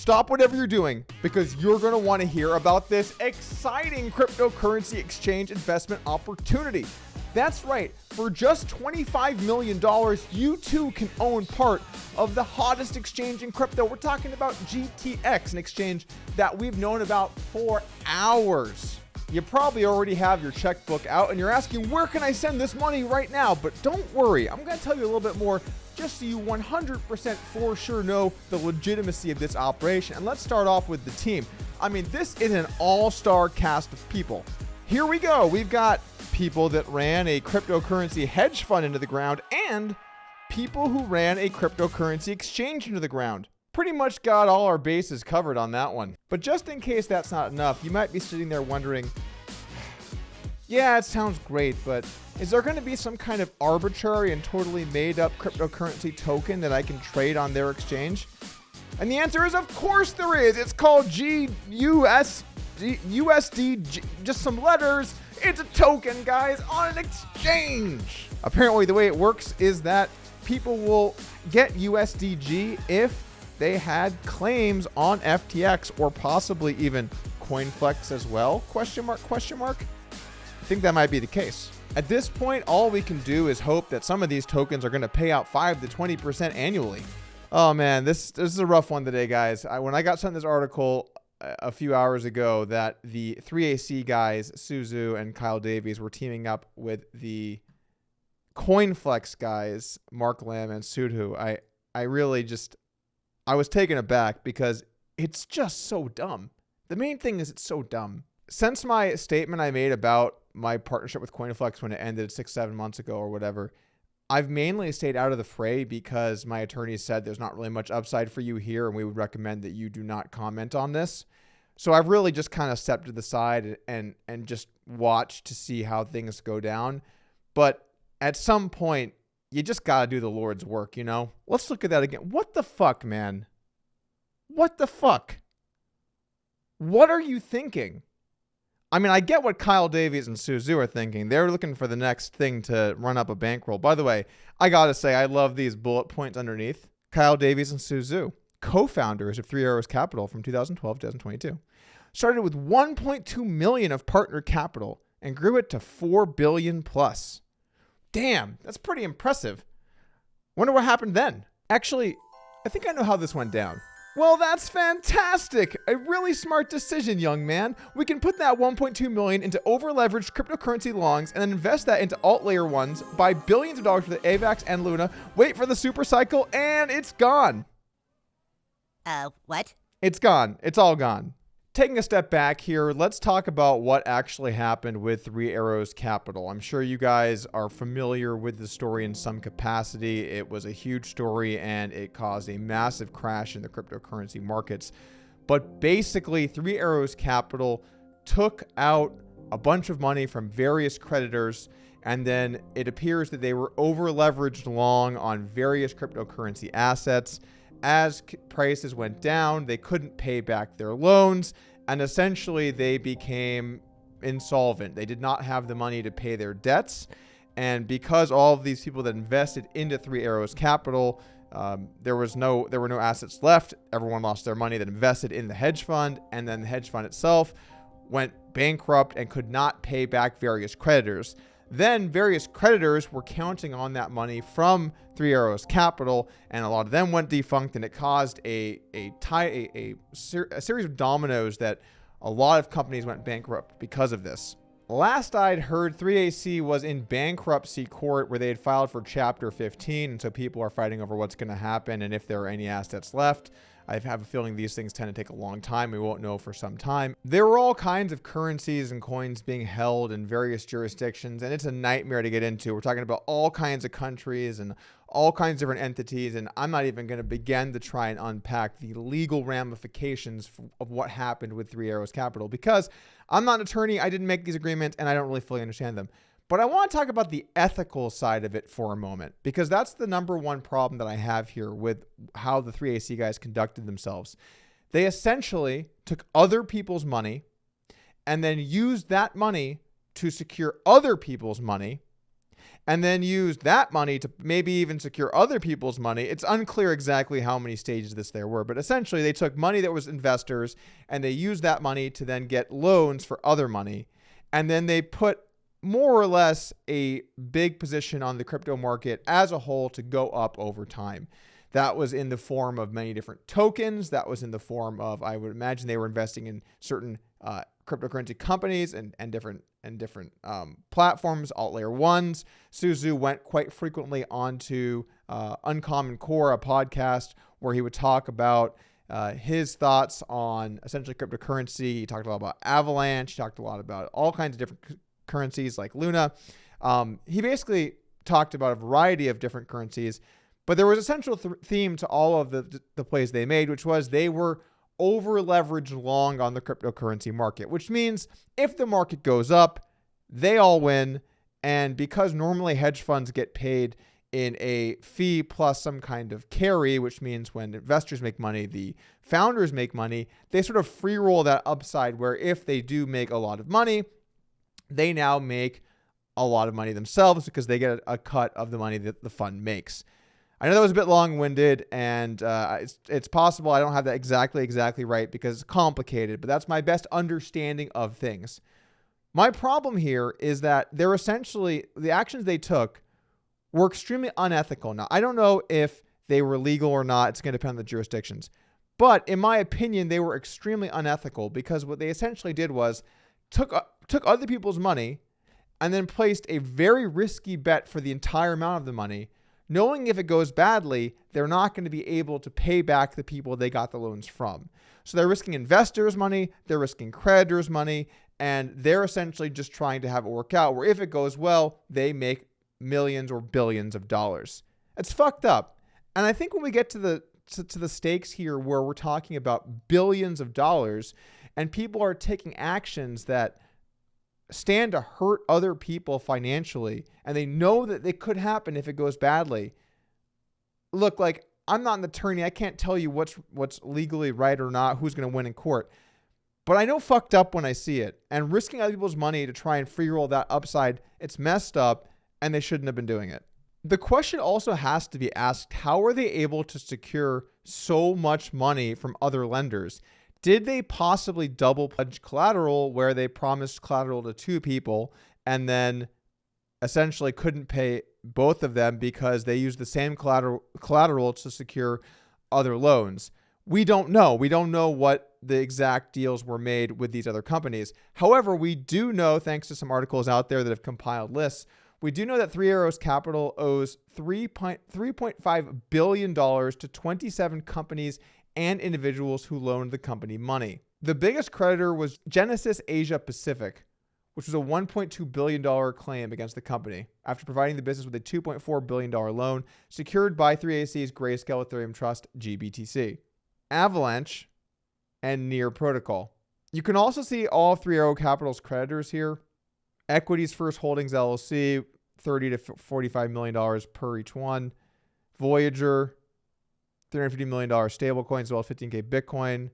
stop whatever you're doing because you're going to want to hear about this exciting cryptocurrency exchange investment opportunity. That's right. For just $25 million, you too can own part of the hottest exchange in crypto. We're talking about GTX, an exchange that we've known about for hours. You probably already have your checkbook out and you're asking, where can I send this money right now? But don't worry, I'm going to tell you a little bit more just so you 100% for sure know the legitimacy of this operation. And let's start off with the team. I mean, this is an all-star cast of people. Here we go. We've got people that ran a cryptocurrency hedge fund into the ground and people who ran a cryptocurrency exchange into the ground. Pretty much got all our bases covered on that one. But just in case that's not enough, you might be sitting there wondering, yeah, it sounds great, but is there going to be some kind of arbitrary and totally made up cryptocurrency token that I can trade on their exchange? And the answer is, of course there is. It's called USD, just some letters. It's a token, guys, on an exchange. Apparently the way it works is that people will get USDG if they had claims on FTX or possibly even Coinflex as well? Question mark, question mark. I think that might be the case. At this point, all we can do is hope that some of these tokens are going to pay out 5 to 20% annually. Oh man, this is a rough one today, guys. When I got sent this article a few hours ago that the 3AC guys, Suzu and Kyle Davies, were teaming up with the Coinflex guys, Mark Lam and Sudhu, I was taken aback because it's just so dumb. The main thing is it's so dumb. Since my statement I made about my partnership with Coinflex when it ended 6-7 months ago or whatever, I've mainly stayed out of the fray because my attorney said there's not really much upside for you here and we would recommend that you do not comment on this. So I've really just kind of stepped to the side and just watched to see how things go down. But at some point, you just got to do the Lord's work, you know? Let's look at that again. What the fuck, man? What the fuck? What are you thinking? I mean, I get what Kyle Davies and Suzu are thinking. They're looking for the next thing to run up a bankroll. By the way, I got to say, I love these bullet points underneath. Kyle Davies and Suzu, co-founders of Three Arrows Capital from 2012 to 2022, started with 1.2 million of partner capital and grew it to 4 billion plus. Damn, that's pretty impressive. Wonder what happened then. Actually, I think I know how this went down. Well, that's fantastic. A really smart decision, young man. We can put that 1.2 million into over-leveraged cryptocurrency longs and then invest that into alt layer ones, buy billions of dollars for the AVAX and Luna, wait for the super cycle, and it's gone. What? It's gone. It's all gone. Taking a step back here, let's talk about what actually happened with Three Arrows Capital. I'm sure you guys are familiar with the story in some capacity. It was a huge story and it caused a massive crash in the cryptocurrency markets. But basically, Three Arrows Capital took out a bunch of money from various creditors, and then it appears that they were over-leveraged long on various cryptocurrency assets. As prices went down, they couldn't pay back their loans, and essentially they became insolvent. They did not have the money to pay their debts, and because all of these people that invested into Three Arrows Capital, there were no assets left. Everyone lost their money that invested in the hedge fund, and then the hedge fund itself went bankrupt and could not pay back various creditors. Then various creditors were counting on that money from Three Arrows Capital, and a lot of them went defunct, and it caused a series of dominoes that a lot of companies went bankrupt because of this. Last I'd heard, 3AC was in bankruptcy court where they had filed for Chapter 15, and so people are fighting over what's going to happen and if there are any assets left. I have a feeling these things tend to take a long time. We won't know for some time. There were all kinds of currencies and coins being held in various jurisdictions, and it's a nightmare to get into. We're talking about all kinds of countries and all kinds of different entities, and I'm not even going to begin to try and unpack the legal ramifications of what happened with Three Arrows Capital because I'm not an attorney. I didn't make these agreements, and I don't really fully understand them. But I want to talk about the ethical side of it for a moment, because that's the number one problem that I have here with how the 3AC guys conducted themselves. They essentially took other people's money and then used that money to secure other people's money. and then used that money to maybe even secure other people's money. It's unclear exactly how many stages there were, but essentially they took money that was investors and they used that money to then get loans for other money. And then they put more or less a big position on the crypto market as a whole to go up over time. That was in the form of many different tokens. That was in the form of, I would imagine they were investing in certain cryptocurrency companies and different platforms, alt layer ones. Suzu went quite frequently onto Uncommon Core, a podcast where he would talk about his thoughts on essentially cryptocurrency. He talked a lot about Avalanche. He talked a lot about all kinds of different currencies like Luna. He basically talked about a variety of different currencies, but there was a central theme to all of the plays they made, which was they were over leveraged long on the cryptocurrency market, which means if the market goes up, they all win. And because normally hedge funds get paid in a fee plus some kind of carry, which means when investors make money, the founders make money, they sort of free roll that upside where if they do make a lot of money, they now make a lot of money themselves because they get a cut of the money that the fund makes. I know that was a bit long-winded, and it's possible I don't have that exactly right because it's complicated, but that's my best understanding of things. My problem here is that they're essentially, the actions they took were extremely unethical. Now, I don't know if they were legal or not. It's going to depend on the jurisdictions. But in my opinion, they were extremely unethical because what they essentially did was took other people's money and then placed a very risky bet for the entire amount of the money, knowing if it goes badly, they're not going to be able to pay back the people they got the loans from. So they're risking investors' money, they're risking creditors' money, and they're essentially just trying to have it work out where if it goes well, they make millions or billions of dollars. It's fucked up. And I think when we get to the stakes here where we're talking about billions of dollars and people are taking actions that stand to hurt other people financially, and they know that they could happen if it goes badly. Look, like, I'm not an attorney. I can't tell you what's legally right or not, who's going to win in court. But I know fucked up when I see it. And risking other people's money to try and free roll that upside, it's messed up, and they shouldn't have been doing it. The question also has to be asked, how are they able to secure so much money from other lenders? Did they possibly double pledge collateral where they promised collateral to two people and then essentially couldn't pay both of them because they used the same collateral to secure other loans? We don't know. We don't know what the exact deals were made with these other companies. However, we do know, thanks to some articles out there that have compiled lists, we do know that Three Arrows Capital owes $3.5 billion to 27 companies and individuals who loaned the company money. The biggest creditor was Genesis Asia Pacific, which was a $1.2 billion claim against the company after providing the business with a $2.4 billion loan secured by 3AC's Grayscale Ethereum Trust, GBTC, Avalanche, and Near Protocol. You can also see all of Three Arrow Capital's creditors here. Equities First Holdings LLC, $30 to $45 million per each one. Voyager, $350 million stablecoins, as well as 15K Bitcoin,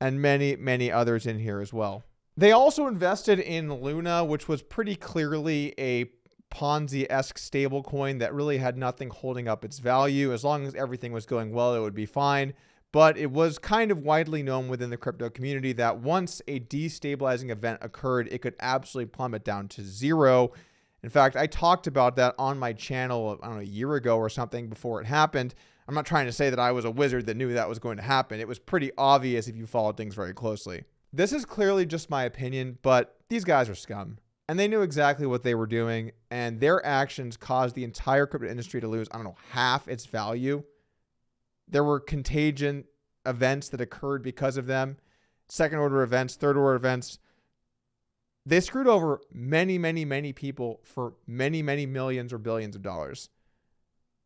and many, many others in here as well. They also invested in Luna, which was pretty clearly a Ponzi-esque stablecoin that really had nothing holding up its value. As long as everything was going well, it would be fine. But it was kind of widely known within the crypto community that once a destabilizing event occurred, it could absolutely plummet down to zero. In fact, I talked about that on my channel, I don't know, a year ago or something before it happened. I'm not trying to say that I was a wizard that knew that was going to happen. It was pretty obvious if you followed things very closely. This is clearly just my opinion, but these guys are scum. And they knew exactly what they were doing, and their actions caused the entire crypto industry to lose, I don't know, half its value. There were contagion events that occurred because of them, second order events, third order events. They screwed over many, many, many people for many, many millions or billions of dollars.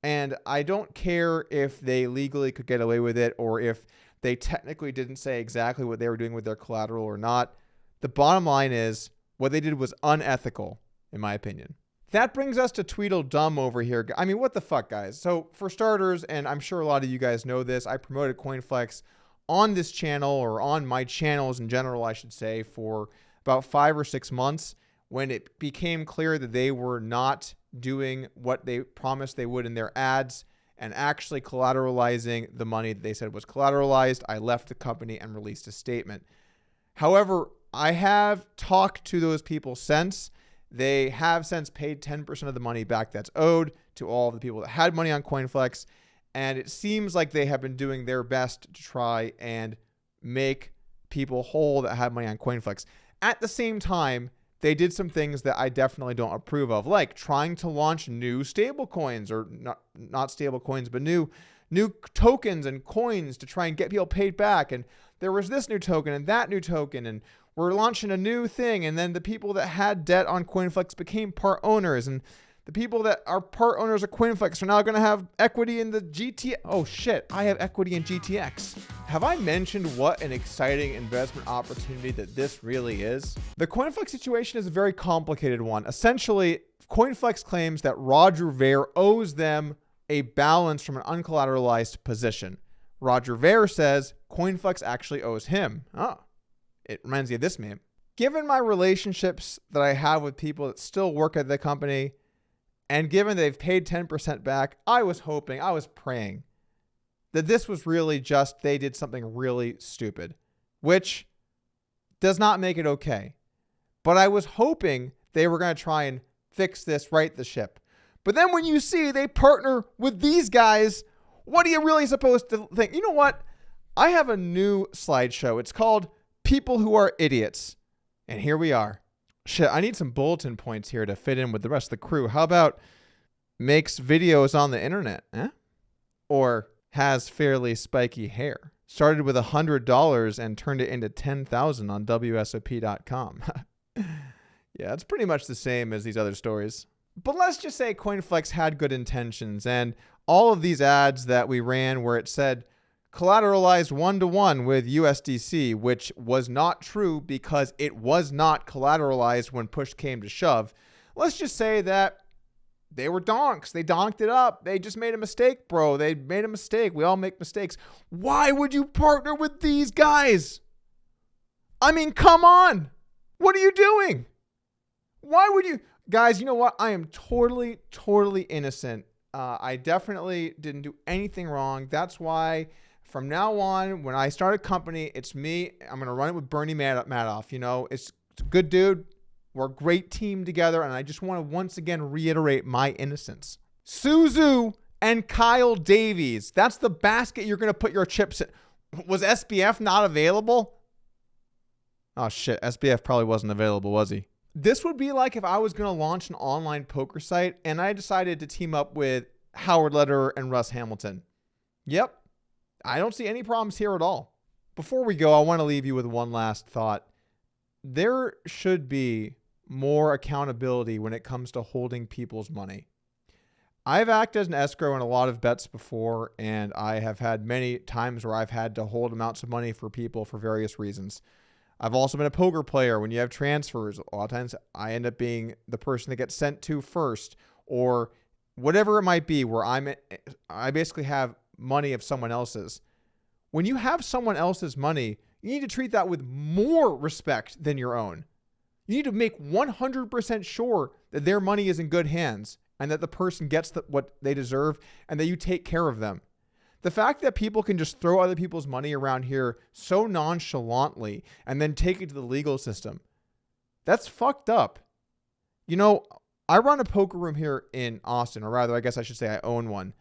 And I don't care if they legally could get away with it or if they technically didn't say exactly what they were doing with their collateral or not. The bottom line is what they did was unethical, in my opinion. That brings us to Tweedledum over here. I mean, what the fuck, guys? So for starters, and I'm sure a lot of you guys know this, I promoted Coinflex on this channel, or on my channels in general, I should say, for about 5 or 6 months when it became clear that they were not doing what they promised they would in their ads and actually collateralizing the money that they said was collateralized, I left the company and released a statement. However, I have talked to those people since. They have since paid 10% of the money back that's owed to all of the people that had money on Coinflex. And it seems like they have been doing their best to try and make people whole that had money on Coinflex. At the same time, they did some things that I definitely don't approve of, like trying to launch new stable coins, or not stable coins, but new tokens and coins to try and get people paid back. And there was this new token and that new token, and we're launching a new thing. And then the people that had debt on Coinflex became part owners, and the people that are part owners of Coinflex are now going to have equity in the GTX. Oh shit, I have equity in GTX. Have I mentioned what an exciting investment opportunity that this really is? The Coinflex situation is a very complicated one. Essentially, Coinflex claims that Roger Ver owes them a balance from an uncollateralized position. Roger Ver says Coinflex actually owes him. Oh, it reminds me of this meme. Given my relationships that I have with people that still work at the company, and given they've paid 10% back, I was praying that this was really just they did something really stupid, which does not make it okay. But I was hoping they were going to try and fix this, right the ship. But then when you see they partner with these guys, what are you really supposed to think? You know what? I have a new slideshow. It's called People Who Are Idiots. And here we are. Shit, I need some bulletin points here to fit in with the rest of the crew. How about makes videos on the internet? Or has fairly spiky hair. Started with $100 and turned it into $10,000 on WSOP.com. Yeah, it's pretty much the same as these other stories. But let's just say Coinflex had good intentions, and all of these ads that we ran where it said collateralized 1-to-1 with USDC, which was not true because it was not collateralized when push came to shove. Let's just say that they were donks. They donked it up. They just made a mistake, bro. They made a mistake. We all make mistakes. Why would you partner with these guys? I mean, come on. What are you doing? Why would you? Guys, you know what? I am totally innocent. I definitely didn't do anything wrong. That's why from now on, when I start a company, it's me. I'm going to run it with Bernie Madoff. You know, it's a good dude. We're a great team together. And I just want to once again reiterate my innocence. Suzu and Kyle Davies. That's the basket you're going to put your chips in. Was SBF not available? Oh, shit. SBF probably wasn't available, was he? This would be like if I was going to launch an online poker site and I decided to team up with Howard Lederer and Russ Hamilton. Yep. I don't see any problems here at all. Before we go, I want to leave you with one last thought. There should be more accountability when it comes to holding people's money. I've acted as an escrow in a lot of bets before, and I have had many times where I've had to hold amounts of money for people for various reasons. I've also been a poker player. When you have transfers, a lot of times I end up being the person that gets sent to first, or whatever it might be, where I basically have money of someone else's. When you have someone else's money, you need to treat that with more respect than your own. You need to make 100% sure that their money is in good hands and that the person gets what they deserve and that you take care of them. The fact that people can just throw other people's money around here so nonchalantly and then take it to the legal system, that's fucked up. You know, I run a poker room here in Austin, or rather, I guess I should say I own one.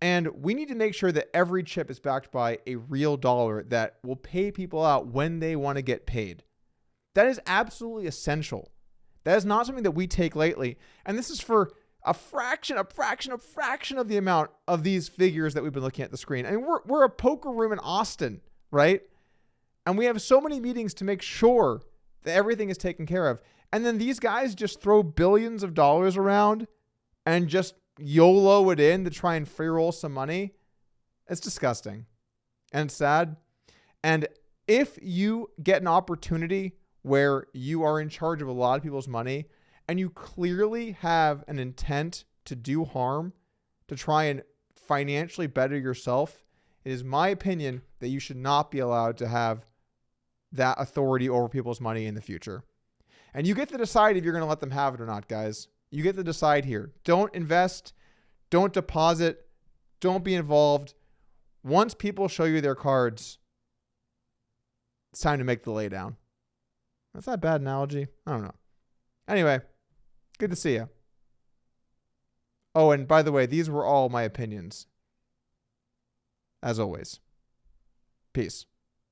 And we need to make sure that every chip is backed by a real dollar that will pay people out when they want to get paid. That is absolutely essential. That is not something that we take lightly. And this is for a fraction of the amount of these figures that we've been looking at the screen. I mean, we're a poker room in Austin, right? And we have so many meetings to make sure that everything is taken care of. And then these guys just throw billions of dollars around and just YOLO it in to try and free roll some money. It's disgusting and it's sad. And if you get an opportunity where you are in charge of a lot of people's money and you clearly have an intent to do harm, to try and financially better yourself, it is my opinion that you should not be allowed to have that authority over people's money in the future. And you get to decide if you're going to let them have it or not, guys. You get to decide here. Don't invest. Don't deposit. Don't be involved. Once people show you their cards, it's time to make the laydown. That's not a bad analogy. I don't know. Anyway, good to see you. Oh, and by the way, these were all my opinions. As always. Peace.